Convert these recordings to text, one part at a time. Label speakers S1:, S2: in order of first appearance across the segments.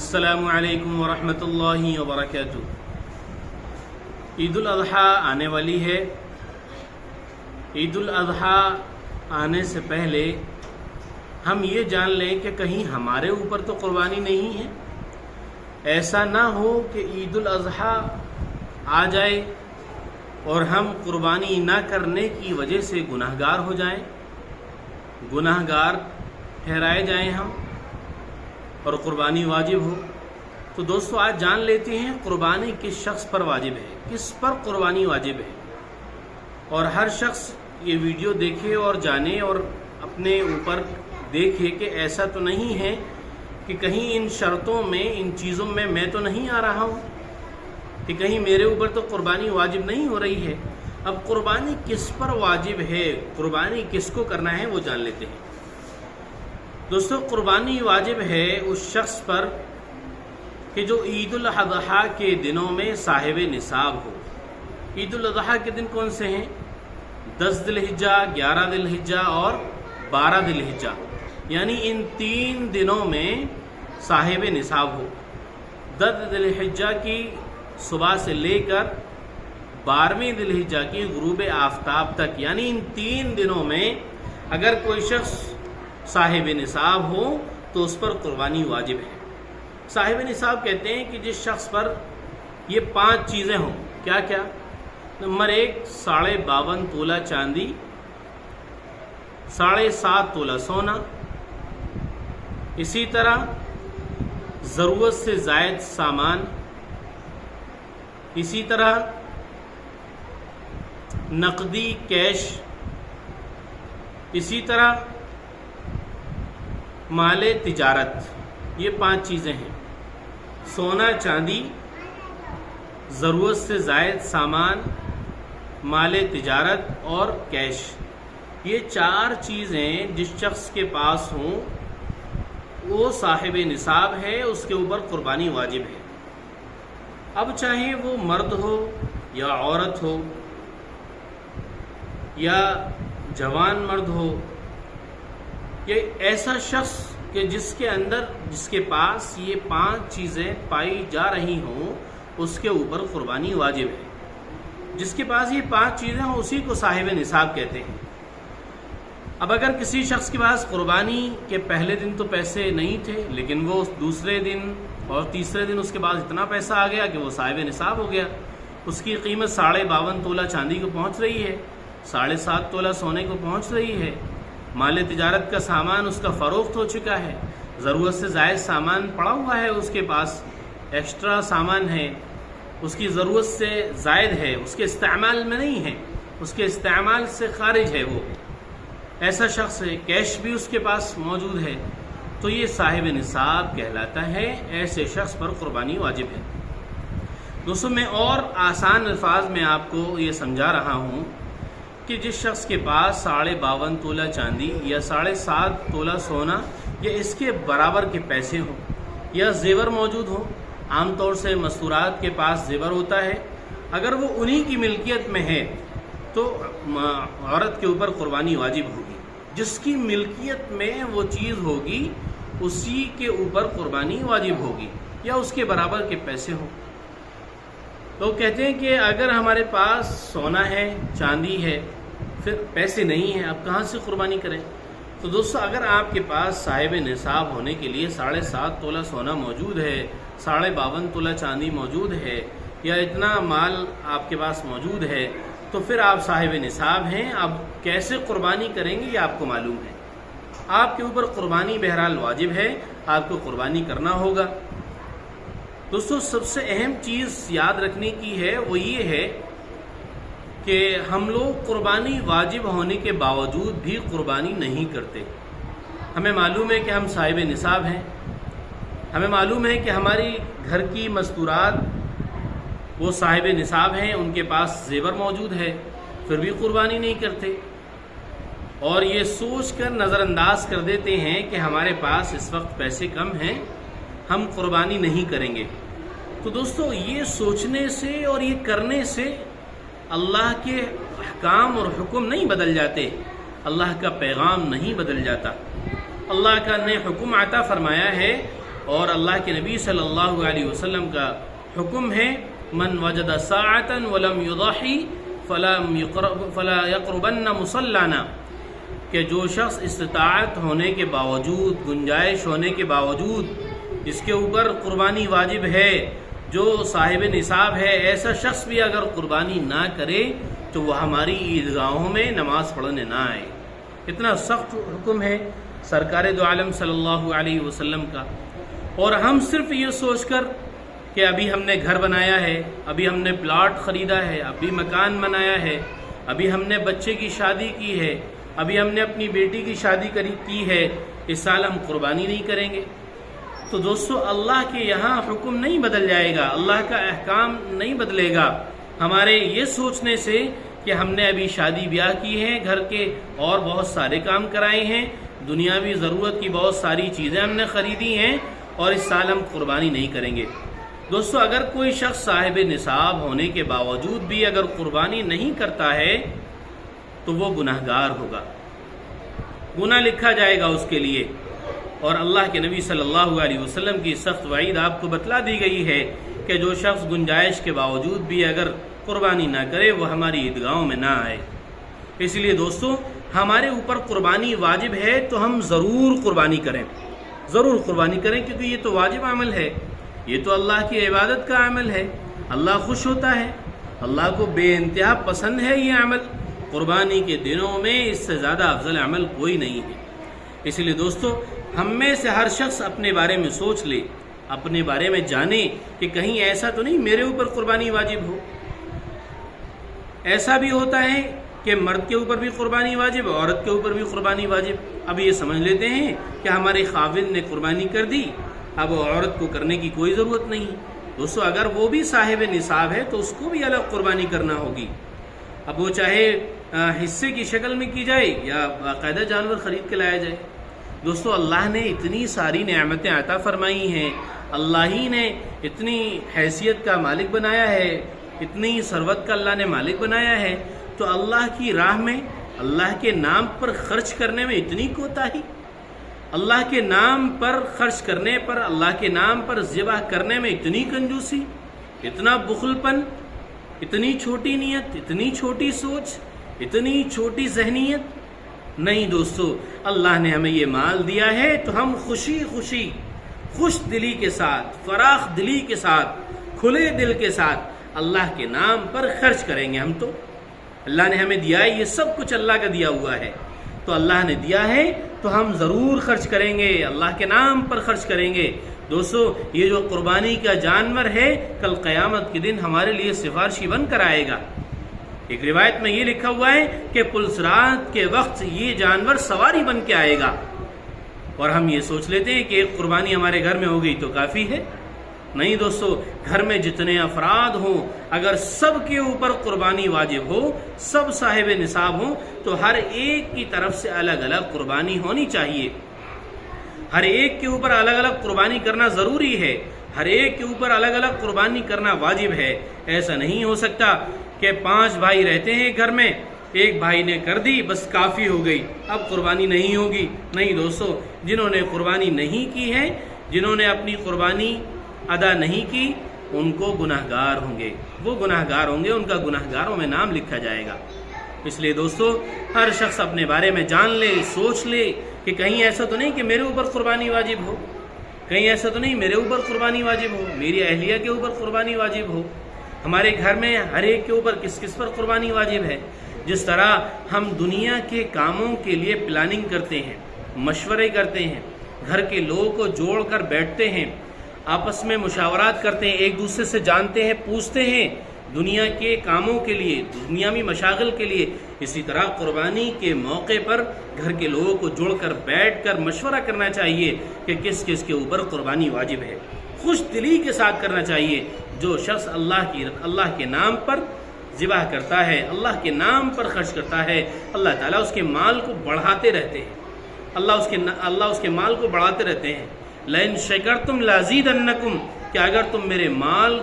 S1: السلام علیکم ورحمۃ اللہ وبرکاتہ۔ عید الاضحیٰ آنے والی ہے۔ عید الاضحیٰ آنے سے پہلے ہم یہ جان لیں کہ کہیں ہمارے اوپر تو قربانی نہیں ہے۔ ایسا نہ ہو کہ عید الاضحیٰ آ جائے اور ہم قربانی نہ کرنے کی وجہ سے گناہ گار ہو جائیں، گناہ گار ٹھہرائے جائیں ہم، اور قربانی واجب ہو۔ تو دوستو آج جان لیتے ہیں قربانی کس شخص پر واجب ہے، کس پر قربانی واجب ہے، اور ہر شخص یہ ویڈیو دیکھے اور جانے اور اپنے اوپر دیکھے کہ ایسا تو نہیں ہے کہ کہیں ان شرطوں میں، ان چیزوں میں تو نہیں آ رہا ہوں کہ کہیں میرے اوپر تو قربانی واجب نہیں ہو رہی ہے۔ اب قربانی کس پر واجب ہے، قربانی کس کو کرنا ہے، وہ جان لیتے ہیں۔ دوستو قربانی واجب ہے اس شخص پر کہ جو عید الاضحیٰ کے دنوں میں صاحب نصاب ہو۔ عید الاضحیٰ کے دن کون سے ہیں؟ 10 ذی الحجہ، 11 ذی الحجہ اور 12 ذی الحجہ، یعنی ان 3 دنوں میں صاحب نصاب ہو۔ 10 ذی الحجہ کی صبح سے لے کر 12ویں ذی الحجہ کی غروب آفتاب تک، یعنی ان 3 دنوں میں اگر کوئی شخص صاحب نصاب ہو تو اس پر قربانی واجب ہے۔ صاحب نصاب کہتے ہیں کہ جس شخص پر یہ 5 چیزیں ہوں۔ کیا کیا؟ نمبر 1، 52.5 تولہ چاندی، 7.5 تولہ سونا، اسی طرح ضرورت سے زائد سامان، اسی طرح نقدی کیش، اسی طرح مال تجارت۔ یہ 5 چیزیں ہیں: سونا چاندی، ضرورت سے زائد سامان، مال تجارت اور کیش۔ یہ 4 چیزیں جس شخص کے پاس ہوں وہ صاحب نصاب ہے، اس کے اوپر قربانی واجب ہے۔ اب چاہے وہ مرد ہو یا عورت ہو یا جوان مرد ہو، یہ ایسا شخص کہ جس کے پاس یہ 5 چیزیں پائی جا رہی ہوں، اس کے اوپر قربانی واجب ہے۔ جس کے پاس یہ 5 چیزیں ہوں اسی کو صاحب نصاب کہتے ہیں۔ اب اگر کسی شخص کے پاس قربانی کے پہلے دن تو پیسے نہیں تھے، لیکن وہ دوسرے دن اور تیسرے دن اس کے بعد اتنا پیسہ آ گیا کہ وہ صاحب نصاب ہو گیا، اس کی قیمت 52.5 تولہ چاندی کو پہنچ رہی ہے، 7.5 تولہ سونے کو پہنچ رہی ہے، مال تجارت کا سامان اس کا فروخت ہو چکا ہے، ضرورت سے زائد سامان پڑا ہوا ہے، اس کے پاس ایکسٹرا سامان ہے، اس کی ضرورت سے زائد ہے، اس کے استعمال میں نہیں ہے، اس کے استعمال سے خارج ہے، وہ ایسا شخص ہے، کیش بھی اس کے پاس موجود ہے، تو یہ صاحب نصاب کہلاتا ہے۔ ایسے شخص پر قربانی واجب ہے۔ دوستو میں اور آسان الفاظ میں آپ کو یہ سمجھا رہا ہوں کہ جس شخص کے پاس 52.5 تولہ چاندی یا 7.5 تولہ سونا یا اس کے برابر کے پیسے ہوں یا زیور موجود ہوں، عام طور سے مستورات کے پاس زیور ہوتا ہے، اگر وہ انہی کی ملکیت میں ہے تو عورت کے اوپر قربانی واجب ہوگی۔ جس کی ملکیت میں وہ چیز ہوگی اسی کے اوپر قربانی واجب ہوگی، یا اس کے برابر کے پیسے ہوں۔ لوگ کہتے ہیں کہ اگر ہمارے پاس سونا ہے، چاندی ہے، پھر پیسے نہیں ہیں، اب کہاں سے قربانی کریں؟ تو دوستو اگر آپ کے پاس صاحب نصاب ہونے کے لیے 7.5 تولہ سونا موجود ہے، 52.5 تولہ چاندی موجود ہے، یا اتنا مال آپ کے پاس موجود ہے، تو پھر آپ صاحب نصاب ہیں۔ اب کیسے قربانی کریں گے یہ آپ کو معلوم ہے۔ آپ کے اوپر قربانی بہرحال واجب ہے، آپ کو قربانی کرنا ہوگا۔ دوستو سب سے اہم چیز یاد رکھنے کی ہے وہ یہ ہے کہ ہم لوگ قربانی واجب ہونے کے باوجود بھی قربانی نہیں کرتے۔ ہمیں معلوم ہے کہ ہم صاحب نصاب ہیں، ہمیں معلوم ہے کہ ہماری گھر کی مستورات وہ صاحب نصاب ہیں، ان کے پاس زیور موجود ہے، پھر بھی قربانی نہیں کرتے، اور یہ سوچ کر نظر انداز کر دیتے ہیں کہ ہمارے پاس اس وقت پیسے کم ہیں، ہم قربانی نہیں کریں گے۔ تو دوستو یہ سوچنے سے اور یہ کرنے سے اللہ کے احکام اور حکم نہیں بدل جاتے، اللہ کا پیغام نہیں بدل جاتا۔ اللہ کا نے حکم عطا فرمایا ہے اور اللہ کے نبی صلی اللہ علیہ وسلم کا حکم ہے من وجد ساعة ولم يضحي فلا يقربن مصلانا، کہ جو شخص استطاعت ہونے کے باوجود، گنجائش ہونے کے باوجود اس کے اوپر قربانی واجب ہے، جو صاحب نصاب ہے، ایسا شخص بھی اگر قربانی نہ کرے تو وہ ہماری عیدگاہوں میں نماز پڑھنے نہ آئے۔ اتنا سخت حکم ہے سرکار دو عالم صلی اللہ علیہ وسلم کا۔ اور ہم صرف یہ سوچ کر کہ ابھی ہم نے گھر بنایا ہے، ابھی ہم نے پلاٹ خریدا ہے، ابھی مکان بنایا ہے، ابھی ہم نے بچے کی شادی کی ہے، ابھی ہم نے اپنی بیٹی کی شادی کی ہے، اس سال ہم قربانی نہیں کریں گے، تو دوستو اللہ کے یہاں حکم نہیں بدل جائے گا، اللہ کا احکام نہیں بدلے گا ہمارے یہ سوچنے سے کہ ہم نے ابھی شادی بیاہ کی ہے، گھر کے اور بہت سارے کام کرائے ہیں، دنیاوی ضرورت کی بہت ساری چیزیں ہم نے خریدی ہیں اور اس سال ہم قربانی نہیں کریں گے۔ دوستو اگر کوئی شخص صاحب نصاب ہونے کے باوجود بھی اگر قربانی نہیں کرتا ہے تو وہ گناہگار ہوگا، گناہ لکھا جائے گا اس کے لیے۔ اور اللہ کے نبی صلی اللہ علیہ وسلم کی سخت وعید آپ کو بتلا دی گئی ہے کہ جو شخص گنجائش کے باوجود بھی اگر قربانی نہ کرے وہ ہماری عیدگاہوں میں نہ آئے۔ اس لیے دوستو ہمارے اوپر قربانی واجب ہے تو ہم ضرور قربانی کریں، ضرور قربانی کریں، کیونکہ یہ تو واجب عمل ہے، یہ تو اللہ کی عبادت کا عمل ہے، اللہ خوش ہوتا ہے، اللہ کو بے انتہا پسند ہے یہ عمل۔ قربانی کے دنوں میں اس سے زیادہ افضل عمل کوئی نہیں ہے۔ اس لیے دوستو ہم میں سے ہر شخص اپنے بارے میں سوچ لے، اپنے بارے میں جانے کہ کہیں ایسا تو نہیں میرے اوپر قربانی واجب ہو۔ ایسا بھی ہوتا ہے کہ مرد کے اوپر بھی قربانی واجب، عورت کے اوپر بھی قربانی واجب۔ اب یہ سمجھ لیتے ہیں کہ ہمارے خاوند نے قربانی کر دی، اب عورت کو کرنے کی کوئی ضرورت نہیں۔ دوستو اگر وہ بھی صاحب نصاب ہے تو اس کو بھی الگ قربانی کرنا ہوگی، اب وہ چاہے حصے کی شکل میں کی جائے یا باقاعدہ جانور خرید کے لایا جائے۔ دوستو اللہ نے اتنی ساری نعمتیں عطا فرمائی ہیں، اللہ ہی نے اتنی حیثیت کا مالک بنایا ہے، اتنی ثروت کا اللہ نے مالک بنایا ہے، تو اللہ کی راہ میں اللہ کے نام پر خرچ کرنے میں اتنی کوتاہی، اللہ کے نام پر خرچ کرنے پر، اللہ کے نام پر ذبح کرنے میں اتنی کنجوسی، اتنا بخل پن، اتنی چھوٹی نیت، اتنی چھوٹی سوچ، اتنی چھوٹی ذہنیت نہیں۔ دوستو اللہ نے ہمیں یہ مال دیا ہے تو ہم خوشی خوشی، خوش دلی کے ساتھ، فراخ دلی کے ساتھ، کھلے دل کے ساتھ اللہ کے نام پر خرچ کریں گے۔ ہم تو اللہ نے ہمیں دیا ہے، یہ سب کچھ اللہ کا دیا ہوا ہے، تو اللہ نے دیا ہے تو ہم ضرور خرچ کریں گے، اللہ کے نام پر خرچ کریں گے۔ دوستو یہ جو قربانی کا جانور ہے کل قیامت کے دن ہمارے لیے سفارشی بن کر آئے گا۔ ایک روایت میں یہ لکھا ہوا ہے کہ پلسرات کے وقت یہ جانور سواری بن کے آئے گا، اور ہم یہ سوچ لیتے ہیں کہ ایک قربانی ہمارے گھر میں ہو گئی تو کافی ہے۔ نہیں دوستو، گھر میں جتنے افراد ہوں اگر سب کے اوپر قربانی واجب ہو، سب صاحب نصاب ہوں، تو ہر ایک کی طرف سے الگ الگ قربانی ہونی چاہیے، ہر ایک کے اوپر الگ الگ قربانی کرنا ضروری ہے، ہر ایک کے اوپر الگ الگ قربانی کرنا واجب ہے۔ ایسا نہیں ہو سکتا کہ 5 بھائی رہتے ہیں گھر میں، ایک بھائی نے کر دی بس کافی ہو گئی، اب قربانی نہیں ہوگی۔ نہیں دوستو، جنہوں نے قربانی نہیں کی ہے، جنہوں نے اپنی قربانی ادا نہیں کی، ان کو گناہگار ہوں گے، وہ گناہگار ہوں گے، ان کا گناہگاروں میں نام لکھا جائے گا۔ اس لیے دوستو ہر شخص اپنے بارے میں جان لے، سوچ لے کہ کہیں ایسا تو نہیں کہ میرے اوپر قربانی واجب ہو، کہیں ایسا تو نہیں میرے اوپر قربانی واجب ہو، میری اہلیہ کے اوپر قربانی واجب ہو، ہمارے گھر میں ہر ایک کے اوپر کس کس پر قربانی واجب ہے۔ جس طرح ہم دنیا کے کاموں کے لیے پلاننگ کرتے ہیں، مشورے کرتے ہیں، گھر کے لوگوں کو جوڑ کر بیٹھتے ہیں، آپس میں مشاورات کرتے ہیں، ایک دوسرے سے جانتے ہیں، پوچھتے ہیں دنیا کے کاموں کے لیے، دنیاوی مشاغل کے لیے، اسی طرح قربانی کے موقع پر گھر کے لوگوں کو جوڑ کر بیٹھ کر مشورہ کرنا چاہیے کہ کس کس کے اوپر قربانی واجب ہے، خوش دلی کے ساتھ کرنا چاہیے۔ جو شخص اللہ کے نام پر ذبح کرتا ہے، اللہ کے نام پر خرچ کرتا ہے، اللہ تعالیٰ اس کے مال کو بڑھاتے رہتے ہیں، اللہ اس کے مال کو بڑھاتے رہتے ہیں۔ لئن شکرتم لازیدنکم، کہ اگر تم میرے مال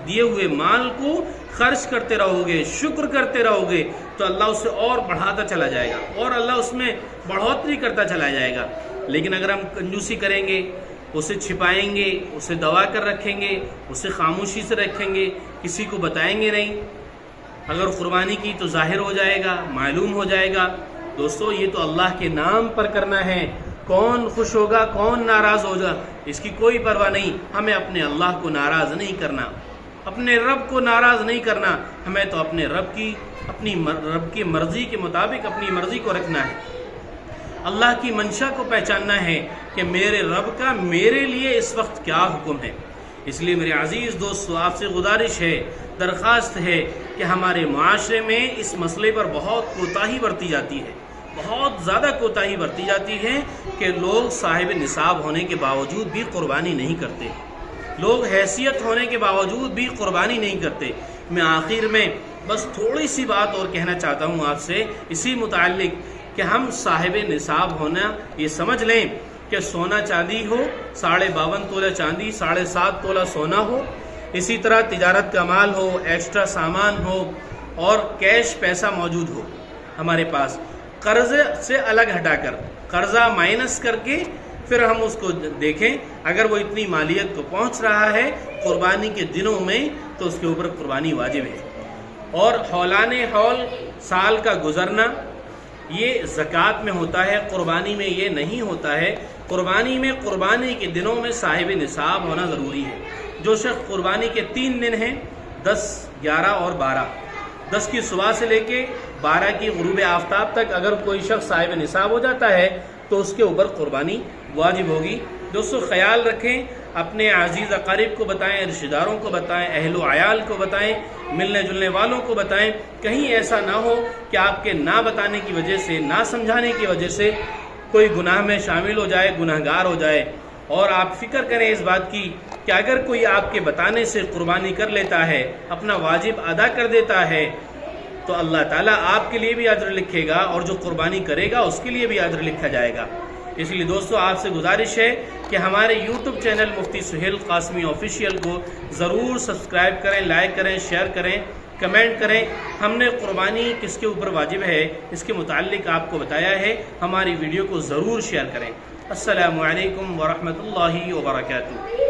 S1: دیے ہوئے مال کو خرچ کرتے رہو گے، شکر کرتے رہو گے، تو اللہ اسے اور بڑھاتا چلا جائے گا، اور اللہ اس میں بڑھوتری کرتا چلا جائے گا۔ لیکن اگر ہم کنجوسی کریں گے، اسے چھپائیں گے، اسے دبا کر رکھیں گے، اسے خاموشی سے رکھیں گے، کسی کو بتائیں گے نہیں. اگر قربانی کی تو ظاہر ہو جائے گا، معلوم ہو جائے گا. دوستو یہ تو اللہ کے نام پر کرنا ہے. کون خوش ہوگا، کون ناراض ہوگا، اس کی کوئی پرواہ نہیں. ہمیں اپنے اللہ کو ناراض نہیں کرنا، اپنے رب کو ناراض نہیں کرنا. ہمیں تو اپنے رب کی مرضی کے مطابق اپنی مرضی کو رکھنا ہے. اللہ کی منشا کو پہچاننا ہے کہ میرے رب کا میرے لیے اس وقت کیا حکم ہے. اس لیے میرے عزیز دوستو آپ سے گزارش ہے، درخواست ہے کہ ہمارے معاشرے میں اس مسئلے پر بہت کوتاہی برتی جاتی ہے، بہت زیادہ کوتاہی برتی جاتی ہے کہ لوگ صاحب نصاب ہونے کے باوجود بھی قربانی نہیں کرتے، لوگ حیثیت ہونے کے باوجود بھی قربانی نہیں کرتے. میں آخر میں بس تھوڑی سی بات اور کہنا چاہتا ہوں آپ سے اسی متعلق کہ ہم صاحب نصاب ہونا یہ سمجھ لیں کہ سونا چاندی ہو، 52.5 تولہ چاندی، 7.5 تولہ سونا ہو، اسی طرح تجارت کا مال ہو، ایکسٹرا سامان ہو اور کیش پیسہ موجود ہو ہمارے پاس. قرضے سے الگ ہٹا کر، قرضہ مائنس کر کے پھر ہم اس کو دیکھیں. اگر وہ اتنی مالیت کو پہنچ رہا ہے قربانی کے دنوں میں تو اس کے اوپر قربانی واجب ہے. اور حولان حول سال کا گزرنا یہ زکوٰۃ میں ہوتا ہے، قربانی میں یہ نہیں ہوتا ہے. قربانی میں قربانی کے دنوں میں صاحب نصاب ہونا ضروری ہے. جو شخص قربانی کے 3 دن ہیں 10، 11 اور 12، 10 کی صبح سے لے کے 12 کی غروب آفتاب تک اگر کوئی شخص صاحب نصاب ہو جاتا ہے تو اس کے اوپر قربانی واجب ہوگی. دوستو خیال رکھیں، اپنے عزیز اقارب کو بتائیں، رشتہ داروں کو بتائیں، اہل و عیال کو بتائیں، ملنے جلنے والوں کو بتائیں. کہیں ایسا نہ ہو کہ آپ کے نہ بتانے کی وجہ سے، نہ سمجھانے کی وجہ سے کوئی گناہ میں شامل ہو جائے، گناہ گار ہو جائے. اور آپ فکر کریں اس بات کی کہ اگر کوئی آپ کے بتانے سے قربانی کر لیتا ہے، اپنا واجب ادا کر دیتا ہے، تو اللہ تعالیٰ آپ کے لیے بھی اجر لکھے گا اور جو قربانی کرے گا اس کے لیے بھی اجر لکھا جائے گا. اس لیے دوستو آپ سے گزارش ہے کہ ہمارے یوٹیوب چینل مفتی سہیل قاسمی آفیشیل کو ضرور سبسکرائب کریں، لائک کریں، شیئر کریں، کمنٹ کریں. ہم نے قربانی کس کے اوپر واجب ہے اس کے متعلق آپ کو بتایا ہے. ہماری ویڈیو کو ضرور شیئر کریں. السلام علیکم ورحمۃ اللہ وبرکاتہ.